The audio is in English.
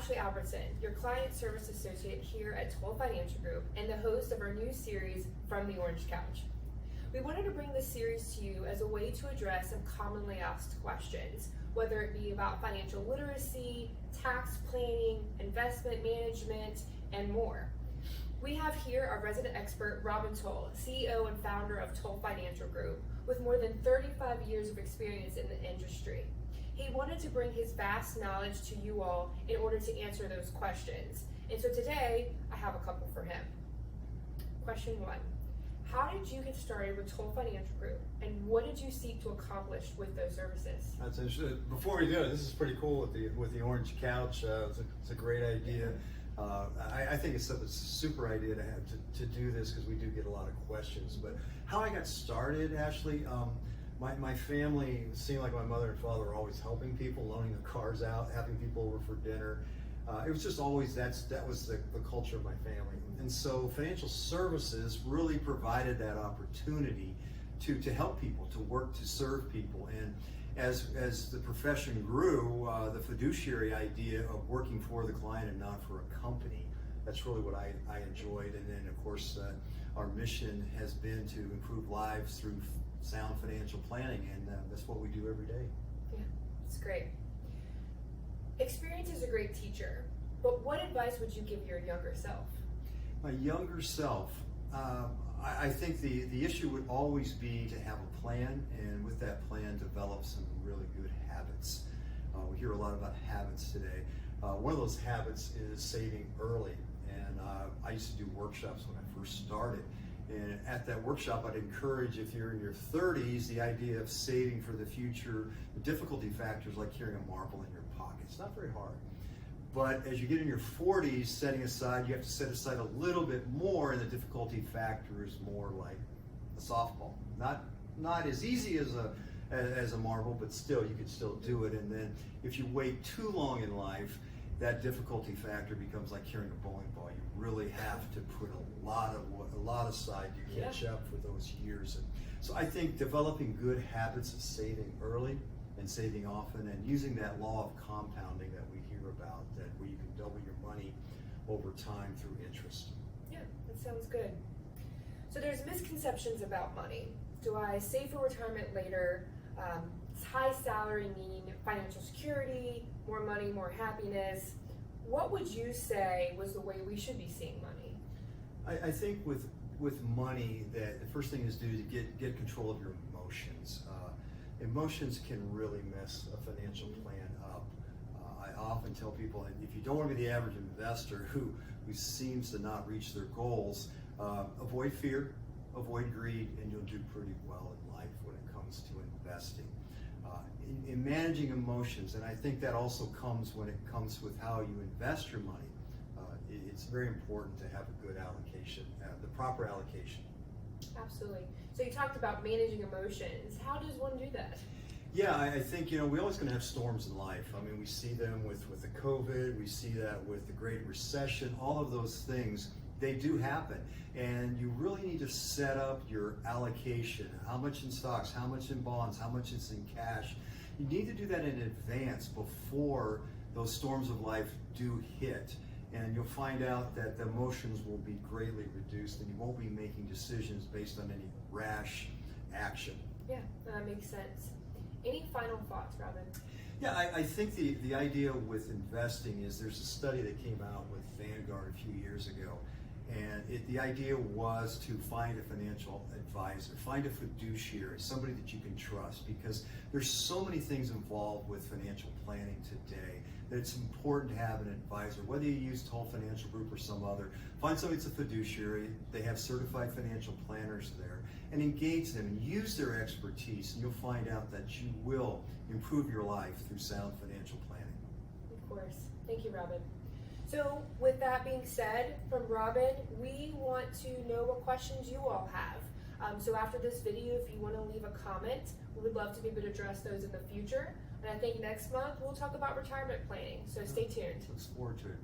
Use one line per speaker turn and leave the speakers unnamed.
Ashley Albertson, your Client Service Associate here at Tull Financial Group and the host of our new series, From the Orange Couch. We wanted to bring this series to you as a way to address some commonly asked questions, whether it be about financial literacy, tax planning, investment management, and more. We have here our resident expert, Robin Tull, CEO and founder of Tull Financial Group, with more than 35 years of experience in the industry. He wanted to bring his vast knowledge to you all in order to answer those questions. And so today, I have a couple for him. Question 1. How did you get started with Tull Financial Group, and what did you seek to accomplish with those services?
That's interesting. Before we do it, this is pretty cool with the orange couch. It's a great idea. I think it's a super idea to do this because we do get a lot of questions. But how I got started, Ashley, my family seemed like my mother and father were always helping people, loaning their cars out, having people over for dinner. It was just always that was the culture of my family. And so financial services really provided that opportunity to help people, to work, to serve people. And as the profession grew, the fiduciary idea of working for the client and not for a company, that's really what I enjoyed. And then of course, our mission has been to improve lives through sound financial planning, and that's what we do every day.
Yeah, it's great. Experience is a great teacher, but what advice would you give your younger self?
My younger self, I think the issue would always be to have a plan, and with that plan, develop some really good habits. We hear a lot about habits today. One of those habits is saving early, and I used to do workshops when I first started. And at that workshop, I'd encourage, if you're in your 30s, the idea of saving for the future. The difficulty factors like carrying a marble in your pocket. It's not very hard. But as you get in your 40s, setting aside, you have to set aside a little bit more, and the difficulty factor is more like a softball. Not as easy as a marble, but still, you can still do it. And then if you wait too long in life, that difficulty factor becomes like carrying a bowling ball. You really have to put a lot aside to catch up for those years. And so I think developing good habits of saving early and saving often, and using that law of compounding that we hear about, that where you can double your money over time through interest.
Yeah, that sounds good. So there's misconceptions about money. Do I save for retirement later? Does high salary mean financial security, more money, more happiness? What would you say was the way we should be seeing money?
I think with money, that the first thing is to get control of your emotions. Emotions can really mess a financial plan up. I often tell people, if you don't want to be the average investor who seems to not reach their goals, avoid fear, avoid greed, and you'll do pretty well in life when it comes to investing. In managing emotions, and I think that also comes when it comes with how you invest your money. It's very important to have a good allocation, the proper allocation.
Absolutely. So you talked about managing emotions. How does one do that?
Yeah, I think, we're always going to have storms in life. I mean, we see them with the COVID, we see that with the Great Recession, all of those things, they do happen. And you really need to set up your allocation, how much in stocks, how much in bonds, how much is in cash. You need to do that in advance before those storms of life do hit. And you'll find out that the emotions will be greatly reduced, and you won't be making decisions based on any rash action.
Yeah, that makes sense. Any final thoughts, Robin?
Yeah, I think the idea with investing is, there's a study that came out with Vanguard a few years ago, and the idea was to find a financial advisor, find a fiduciary, somebody that you can trust, because there's so many things involved with financial planning today that it's important to have an advisor. Whether you use Tull Financial Group or some other, find somebody that's a fiduciary. They have certified financial planners there, and engage them and use their expertise, and you'll find out that you will improve your life through sound financial planning.
Of course. Thank you, Robin. So with that being said, from Robin, we want to know what questions you all have. So after this video, if you want to leave a comment, we would love to be able to address those in the future. And I think next month we'll talk about retirement planning. So stay tuned.
Looks forward to it.